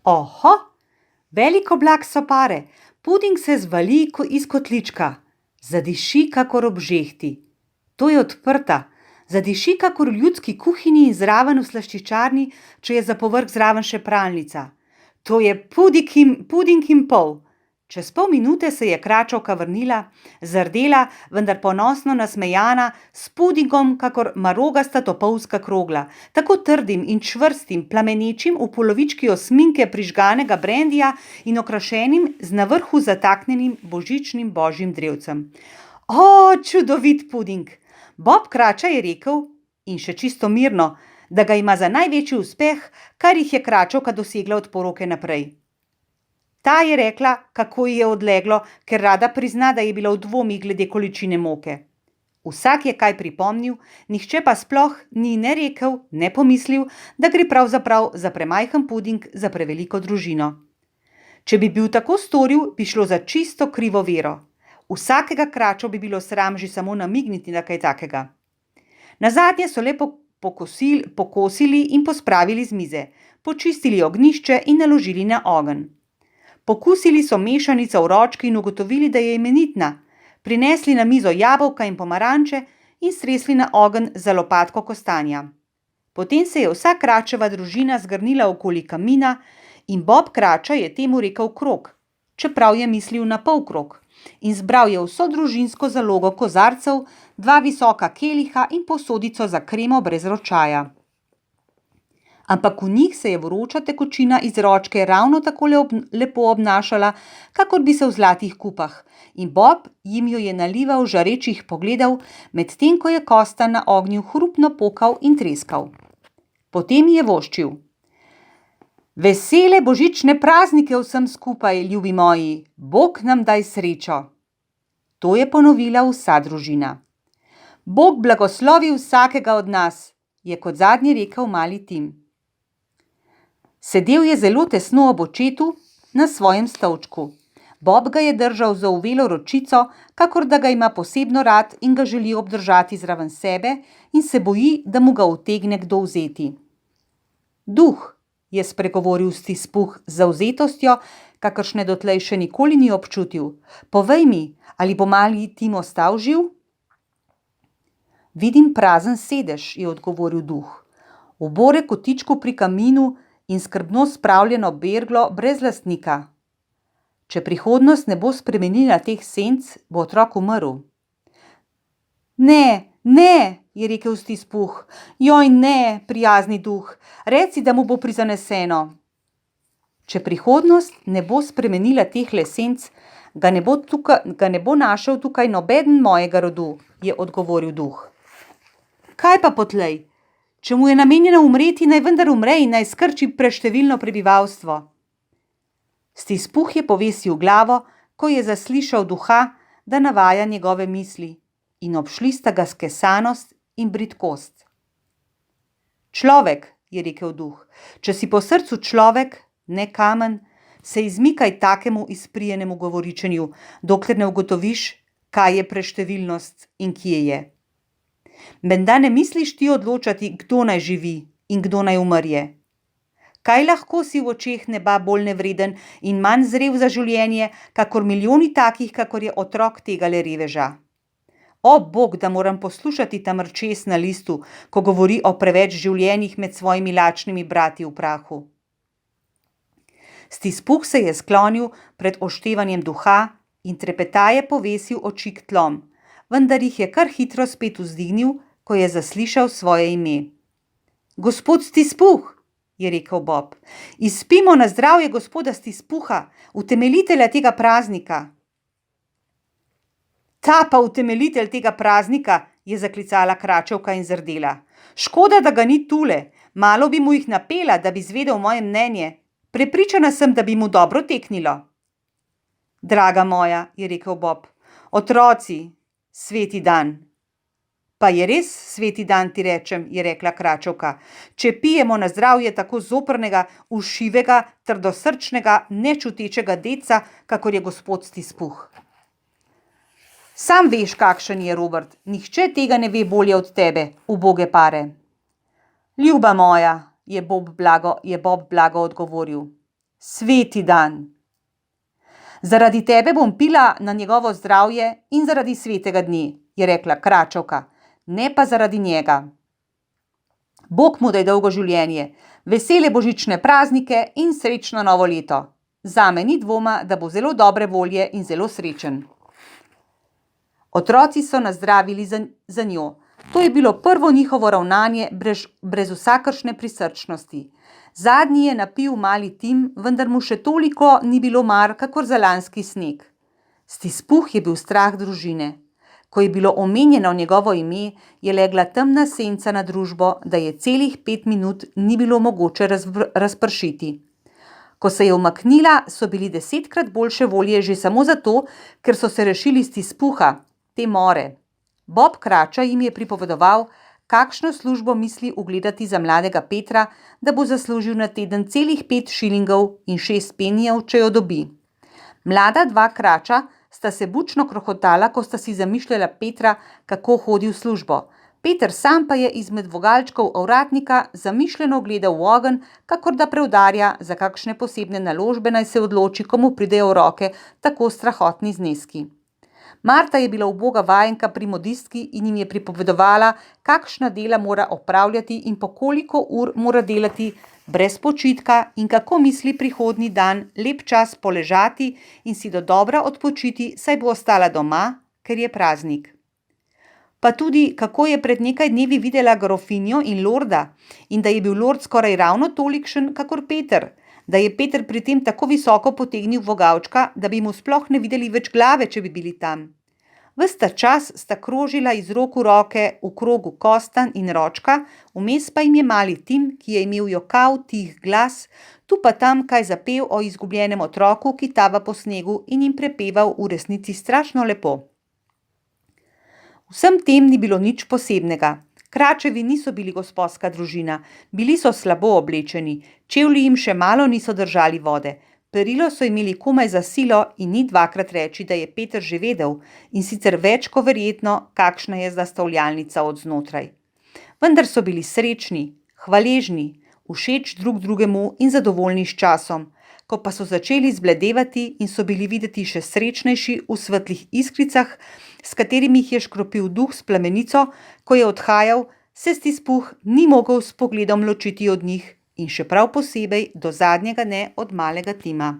Oho, velik oblak so pare, puding se zvali iz kotlička, zadiši kakor ob žehti. To je odprta, zadiši kakor v ljudski kuhinji in zraven v slaščičarni, če je za povrh zraven še pralnica. To je puding in pol. Čez pol minute se je kračovka vrnila, zardela, vendar ponosno nasmejana, s pudingom kakor marogasta topovska krogla, tako trdim in čvrstim, plamenečim v polovički osminke prižganega brandija in okrašenim z na vrhu zataknjenim božičnim božjim drevcem. O, čudovit puding! Bob Krača je rekel, in še čisto mirno, da ga ima za največji uspeh, kar jih je kračovka dosegla od poroke naprej. Ta je rekla, kako ji je odleglo, ker rada prizna, da je bila v dvomih glede količine moke. Vsak je kaj pripomnil, nihče pa sploh ni ne rekel, ne pomislil, da gre pravzaprav za premajhen puding za preveliko družino. Če bi bil tako storil, bi šlo za čisto krivo vero. Vsakega kračo bi bilo sram že samo namigniti na kaj takega. Nazadnje so le pokosili in pospravili z mize, počistili ognjišče in naložili na ogenj. Pokusili so mešanico v ročki in ugotovili, da je imenitna. Prinesli na mizo jabolka in pomaranče in stresli na ogenj za lopatko kostanja. Potem se je vsa Kračeva družina zgrnila okoli kamina in Bob Krača je temu rekel krog, čeprav je mislil na polkrog, in zbral je vso družinsko zalogo kozarcev, 2 visoka keliha in posodico za kremo brez ročaja. Ampak v njih se je vroča tekočina iz ročke ravno tako lepo obnašala, kakor bi se v zlatih kupah, in Bob jim jo je nalival žarečih pogledov, medtem ko je Kosta na ognju hrupno pokal in treskal. Potem je voščil. Vesele božične praznike vsem skupaj, ljubi moji, Bog nam daj srečo. To je ponovila vsa družina. Bog blagoslovi vsakega od nas, je kot zadnji rekel mali Tim. Sedel je zelo tesno ob očetu na svojem stolčku. Bob ga je držal za uvelo ročico, kakor da ga ima posebno rad in ga želi obdržati zraven sebe in se boji, da mu ga utegne kdo vzeti. Duh, je spregovoril Stispuh z zavzetostjo, kakršne dotlej še nikoli ni občutil. Povej mi, ali bo mali Tim ostal živ? Vidim prazen sedež, je odgovoril duh. V bore kotičku pri kaminu in skrbno spravljeno berglo brez lastnika. Če prihodnost ne bo spremenila teh senc, bo otrok umrl. Ne, je rekel Stispuh. Joj, ne, prijazni duh, reci, da mu bo prizaneseno. Če prihodnost ne bo spremenila teh lesenc, ga ne bo našel tukaj nobeden mojega rodu, je odgovoril duh. Kaj pa potlej? Če mu je namenjeno umreti, naj vendar umre in naj skrči preštevilno prebivalstvo. Stispuh je povesil glavo, ko je zaslišal duha, da navaja njegove misli, in obšli sta ga skesanost in bridkost. Človek, je rekel duh, če si po srcu človek, ne kamen, se izmikaj takemu izprijenemu govoričenju, dokler ne ugotoviš, kaj je preštevilnost in kje je. Menda ne misliš ti odločati, kdo naj živi in kdo naj umrje. Kaj lahko si v očeh neba bolj nevreden in manj zrel za življenje, kakor milijoni takih, kakor je otrok tegale reveža? O, Bog, da moram poslušati ta mrčes na listu, ko govori o preveč življenjih med svojimi lačnimi brati v prahu. Stispuh se je sklonil pred oštevanjem duha in trepetaje povesil oči k tlom, vendar jih je kar hitro spet vzdignil, ko je zaslišal svoje ime. Gospod Stispuh, je rekel Bob, izpimo na zdravje gospoda Stispuha, utemeljitelja tega praznika. Ta pa utemeljitelj tega praznika, je zaklicala Kračevka in zardela. Škoda, da ga ni tule, malo bi mu jih napela, da bi zvedel moje mnenje. Prepričana sem, da bi mu dobro teknilo. Draga moja, je rekel Bob, otroci, sveti dan. Pa je res sveti dan, ti rečem, je rekla Kračevka, če pijemo na zdravje tako zoprnega, ušivega, trdosrčnega, nečutečega deca, kakor je gospod Stispuh. Sam veš, kakšen je Robert, nihče tega ne ve bolje od tebe, uboge pare. Ljuba moja, je Bob blago odgovoril. Sveti dan. Zaradi tebe bom pila na njegovo zdravje in zaradi svetega dne, je rekla kračevka, ne pa zaradi njega. Bog mu daj dolgo življenje, vesele božične praznike in srečno novo leto. Zame ni dvoma, da bo zelo dobre volje in zelo srečen. Otroci so nazdravili za njo. To je bilo prvo njihovo ravnanje brez vsakršne prisrčnosti. Zadnji je napil mali Tim, vendar mu še toliko ni bilo mar, kakor za lanski sneg. Stispuh je bil strah družine. Ko je bilo omenjeno njegovo ime, je legla temna senca na družbo, da je celih 5 minut ni bilo mogoče razpršiti. Ko se je umaknila, so bili 10-krat boljše volje že samo zato, ker so se rešili stispuha, te more. Bob Krača jim je pripovedoval, kakšno službo misli ugledati za mladega Petra, da bo zaslužil na teden celih 5 šilingov in 6 penijev, če jo dobi. Mlada dva Krača sta se bučno krohotala, ko sta si zamišljala Petra, kako hodi v službo. Peter sam pa je izmed vogalčkov ovratnika zamišljeno gledal v ogenj, kakor da preudarja, za kakšne posebne naložbe naj se odloči, komu pridejo v roke tako strahotni zneski. Marta je bila uboga vajenka pri modistki in jim je pripovedovala, kakšna dela mora opravljati in po koliko ur mora delati brez počitka in kako misli prihodnji dan lep čas poležati in si dodobra odpočiti, saj bo ostala doma, ker je praznik. Pa tudi, kako je pred nekaj dnevi videla grofinjo in lorda in da je bil lord skoraj ravno tolikšen, kakor Peter, da je Peter pri tem tako visoko potegnil vogalčka, da bi mu sploh ne videli več glave, če bi bili tam. Ves ta čas sta krožila iz rok v roke v krogu kostanj in ročka, vmes pa jim je mali Tim, ki je imel jokav, tih glas, tu pa tam kaj zapel o izgubljenem otroku, ki tava po snegu in jim prepeval v resnici strašno lepo. Vsem tem ni bilo nič posebnega. Kračevi niso bili gosposka družina, bili so slabo oblečeni, čevlji jim še malo niso držali vode. Perilo so imeli komaj za silo in ni dvakrat reči, da je Peter že vedel in sicer več ko verjetno, kakšna je zastavljalnica od znotraj. Vendar so bili srečni, hvaležni, všeč drug drugemu in zadovoljni s časom. Ko pa so začeli zbledevati in so bili videti še srečnejši v svetlih iskricah, s katerimi jih je škropil duh s plamenico, ko je odhajal, se stispuh ni mogel s pogledom ločiti od njih in še prav posebej do zadnjega ne od malega Tima.